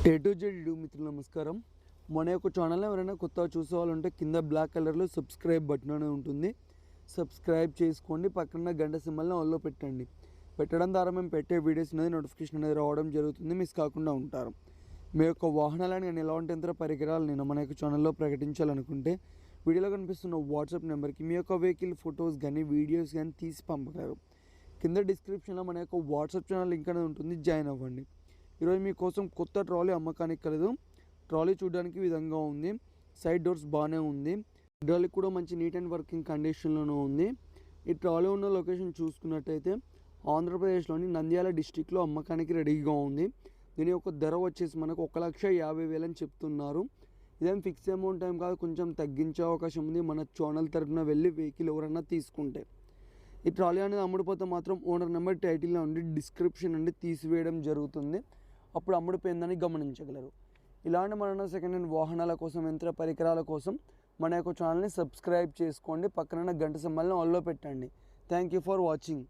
A to Z మిత్రులు నమస్కారం. మన యొక్క ఛానల్ని ఎవరైనా కొత్తగా చూసేవాళ్ళంటే కింద బ్లాక్ కలర్లో సబ్స్క్రైబ్ బటన్ అనేది ఉంటుంది. సబ్స్క్రైబ్ చేసుకోండి, పక్కన గంట సింబల్ని ఆన్లో పెట్టండి. పెట్టడం ద్వారా మేము పెట్టే వీడియోస్ అనేది నోటిఫికేషన్ అనేది రావడం జరుగుతుంది, మిస్ కాకుండా ఉంటారు. మీ యొక్క వాహనాలను కానీ ఎలాంటి యంత్ర పరికరాలు నేను మన యొక్క ఛానల్లో ప్రకటించాలనుకుంటే వీడియోలో కనిపిస్తున్న వాట్సాప్ నెంబర్కి మీ యొక్క వెహికల్ ఫొటోస్ కానీ వీడియోస్ కానీ తీసి పంపగలరు. కింద డిస్క్రిప్షన్లో మన యొక్క వాట్సాప్ ఛానల్ లింక్ అనేది ఉంటుంది, జాయిన్ అవ్వండి. ఈరోజు మీకోసం కొత్త ట్రాలీ అమ్మకానికి కలదు. ట్రాలీ చూడడానికి విధంగా ఉంది, సైడ్ డోర్స్ బాగానే ఉంది, హైడ్రాలిక్ కూడా మంచి నీట్ అండ్ వర్కింగ్ కండిషన్లోనే ఉంది. ఈ ట్రాలీ ఉన్న లొకేషన్ చూసుకున్నట్టయితే ఆంధ్రప్రదేశ్లోని నంద్యాల డిస్టిక్లో అమ్మకానికి రెడీగా ఉంది. దీని యొక్క ధర వచ్చేసి మనకు 1,50,000 అని చెప్తున్నారు. ఇదేం ఫిక్స్ అమౌంట్ టైం కాదు, కొంచెం తగ్గించే అవకాశం ఉంది మన ఛానల్ తరఫున వెళ్ళి వెహికల్ ఎవరన్నా తీసుకుంటే. ఈ ట్రాలీ అనేది అమ్ముడిపోతే మాత్రం ఓనర్ నెంబర్ టైటిల్లో ఉండి డిస్క్రిప్షన్ నుండి తీసివేయడం జరుగుతుంది, అప్పుడు అమ్ముడిపోయిందని గమనించగలరు. ఇలాంటి మన సెకండ్ హ్యాండ్ వాహనాల కోసం, యంత్ర పరికరాల కోసం మన యొక్క ఛానల్ని సబ్స్క్రైబ్ చేసుకోండి, పక్కన గంట సింబల్ని ఆన్లో పెట్టండి. Thank you for watching.